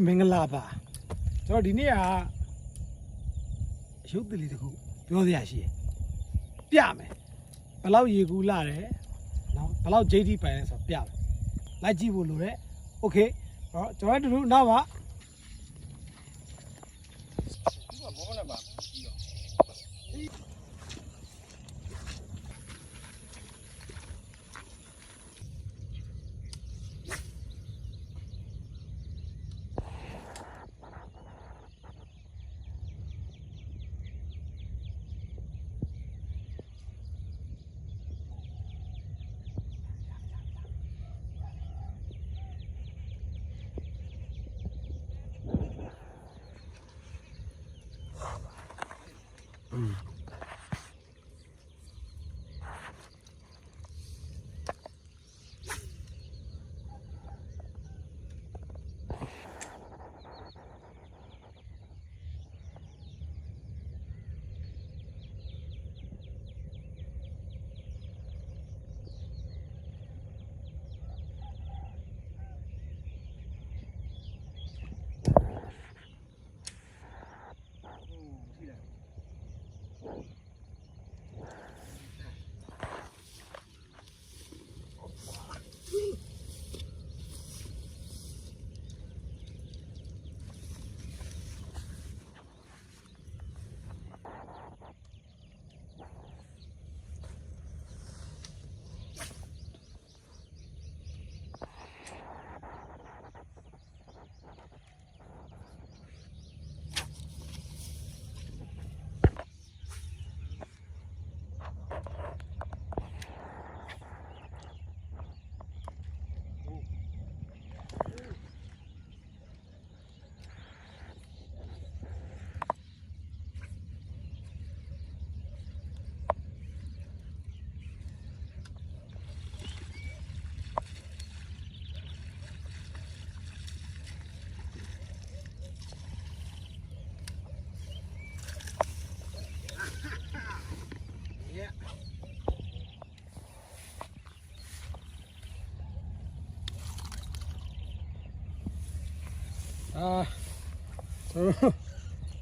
မင်္ဂလာပါကျွန်တော်ဒီနေ့ကရုပ်သလေးတစ်ခုပြောစရာရှိတယ်ပြမယ်ဘယ်လောက်ရေကူးလာတယ်နော်ဘယ်လောက်ဂျိတ်တီပိုင်လဲဆိုတော့ပြမယ်လိုက်ကြည့်ဖို့လိုတယ်โอเคကျွန်တော်တို့နောက်ပါဘောနဲ့ပါ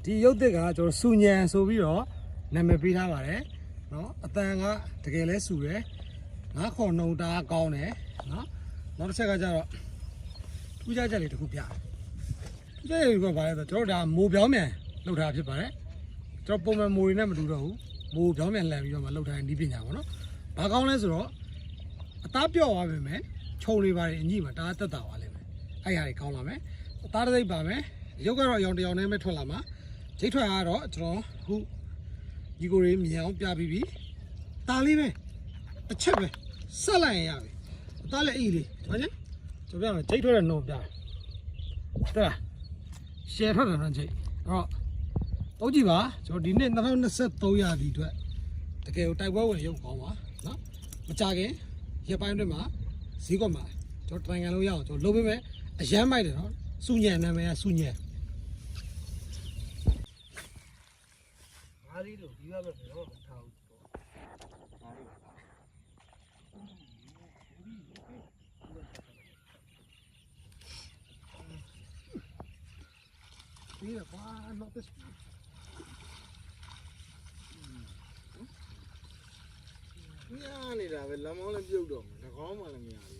ဒီရုပ်သစ်ကကျွန်တော်စူညံဆိုပြီးတော့နာမည်ပေးထားပါတယ်နော်အတန်ကတကယ်လဲစူတယ်ငါးခေါ်နှုံတာကောင်းတယ်နော်နောက်တစ်ချက်ကကျတော့ထူးခြားချက်လေးတစ်ခုပြတယ်ထူးခြားချက်လေးကဘာလဲဆိုတော့ကျွန်တော်ဒါမိုးပြောင်းမြန်လှုပ်ထားဖြစ်ပါတယ်ကျွန်တော်ပုံမှန်မိုးတွေနဲ့မတူတော့ဘူးမိုးပြောင်းမြန်လှန်ပြီးတော့မှလှုပ်ထားတဲ့ဤပညာပေါ့နော်ဘာကောင်းလဲဆိုတော့အသားပြော့သွားပြီမယ်ခြုံလေးပါတယ်အညီမှာဒါတက်တာသွားလိမ့်မယ်အဲ့ဟာတွေကောင်းလာမယ်အသားတစ်စိတ်ပါမယ်ရုပ်ကတော့အယောင်တစ်ယောင်နဲ့ပဲထွက်လာမှာဂျိတ်ထွက်ကတော့ကျွန်တော်အခုဒီကိုလေးမြင်အောင်ပြပြီးပြီတာလေးပဲတစ်ချက်ပဲဆက်လိုက်ရင်ရပြီအသားလည်းအေးလေးဟုတ်ညကျွန်တော်ပြမယ်ဂျိတ်ထွက်တဲ့နှုံပြတယ်တဲ့ရှယ်ထွက်တယ်နော်ဂျိတ်အဲ့တော့တုံးကြည့်ပါကျွန်တော်ဒီနေ့2023ရာသီအတွက်တကယ်ကိုတိုက်ပွဲဝင်ရုပ်ကောင်းပါနော်မကြခင်ရက်ပိုင်းအတွင်းမှာဈေးကွက်မှာကျွန်တော်တိုင်ငံလို့ရအောင်ကျွန်တော်လုပ်ပေးမယ်အရမ်းမိုက်တယ်နော်စူညံနာမည်ကစူညံအားလေးလို့ဒီဘက်ပဲတော့မထားဘူးဒီကဘာမတ်စညာနေတာပဲလမ်းမောင်းလည်းပြုတ်တော့မယ်နှာခေါင်းမှလည်းမရဘူး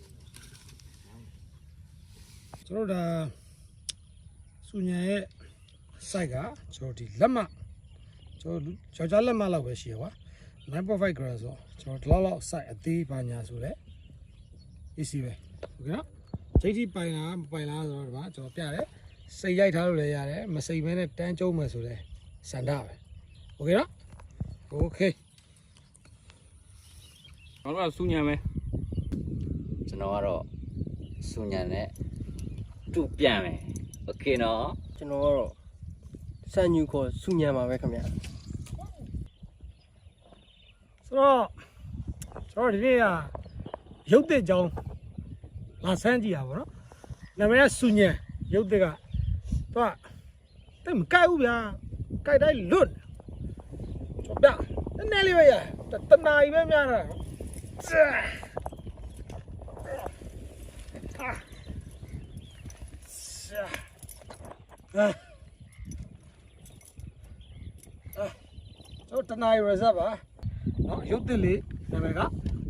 ကျွန်တော်ဒါစူညံရဲ့ site ကကျွန်တော်ဒီလက်မကျွန်တော်ယောက်ျားလက်မလောက်ပဲရှိရပါ 9.5 gram ဆိုကျွန်တော်ဒီလောက် site အသေးပါညာဆိုတဲ့ AC ပဲโอเคနော်ဂျိတ်တီပိုင်လားမပိုင်လားဆိုတော့ဒီမှာကျွန်တော်ပြတယ်စိတ်ရိုက်ထားလို့လည်းရတယ်မစိတ်ဘဲနဲ့တန်းကျုံးမယ်ဆိုတဲ့စန္ဒပဲโอเคနော်โอเคကျွန်တော်ကစူညံပဲကျွန်တော်ကတော့စူညံနဲ့တူပြန်မယ်โอเคနော်ကျွန်တော်ကတော့စံညူခေါ်စူညံပါပဲခင်ဗျာဆိုတော့ကျွန်တော်ဒီနေ့ကရုပ်သစ်ကြောင်းလာဆန်းကြည့်ရပါတော့နာမည်ကစူညံရုပ်သစ်ကသူကတိတ်မကိုက်ဘူးဗျာကိုက်တိုင်းလွတ်ကျွန်တော်ပြနည်းနည်းလေးပဲရတနာရီပဲများတာ ကျွန်တော်တနာရီ reserve ပါเนาะရုပ်သစ်လေးနာမည်က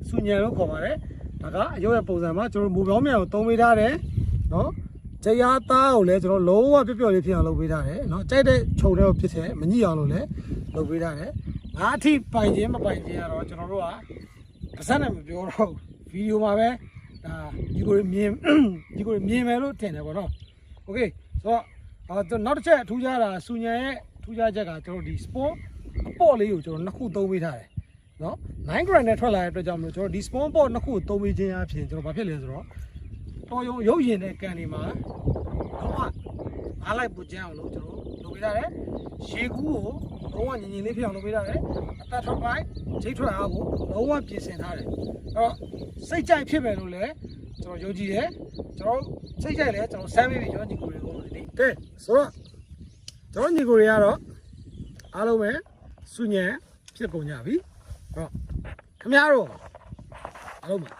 စူညံလို့ခေါ်ပါတယ်ဒါကအရုပ်ရဲ့ပုံစံမှာကျွန်တော်မူပြောင်းမြန်ကိုသုံးပေးထားတယ်เนาะကြရာသားကိုလည်းကျွန်တော်လုံးဝပျော့ပျော့လေးဖြစ်အောင်လုပ်ပေးထားတယ်เนาะကြိုက်တဲ့ခြုံတဲ့ကိုဖြစ်တယ်မညှိအောင်လို့လည်းလုပ်ပေးထားတယ်ငါအထိပိုင်ခြင်းမပိုင်ခြင်းကတော့ကျွန်တော်တို့ကပါစက်နဲ့မပြောတော့ဗီဒီယိုမှာပဲဒါဒီကိုမြင်မယ်လို့ထင်တယ်ပေါ့နော်โอเคဆိုတော့နောက်တစ်ချက်ထူးခြားတာစူညံရဲ့ထူးခြားချက်ကကျွန်တော်ဒီ sport အပေါ့လေးကိုကျွန်တော်နှစ်ခုသုံးပေးထားတယ်နော်9 gram နဲ့ထွက်လာတဲ့အတွက်ကြောင့်မလို့ကျွန်တော်ဒီ sport ပေါ့နှစ်ခုကိုသုံးပေးခြင်းအပြင်ကျွန်တော်ဘာဖြစ်လဲဆိုတော့တော်ရုပ်ရင်တဲ့ကန်ဒီမှာတော့အားလိုက်ပူကြအောင်လို့ကျွန်တော်လုပ်ပေးထားတယ်ရေကူးကိုလုံးဝညင်ညင်လေးဖြစ်အောင်လုပ်ပေးထားတယ်အသက်ထွက်ပိုင်းချိတ်ထွက်အားကိုလုံးဝပြင်ဆင်ထားတယ်အဲ့တော့စိတ်ကြိုက်ဖြစ်မယ်လို့လည်းကျွန်တော်ယုံကြည်တယ်ကျွန်တော်စိတ်ကြိုက်လဲကျွန်တော်စမ်းပေးပြီကျွန်တော်ညီကိုတွေကုန်လို့ဒီကဲဆိုတော့ကျွန်တော်ညီကိုတွေကတော့အားလုံးပဲစူညံဖြစ်ကုန်ကြပြီဟုတ်ခင်ဗျားတို့အားလုံးပါ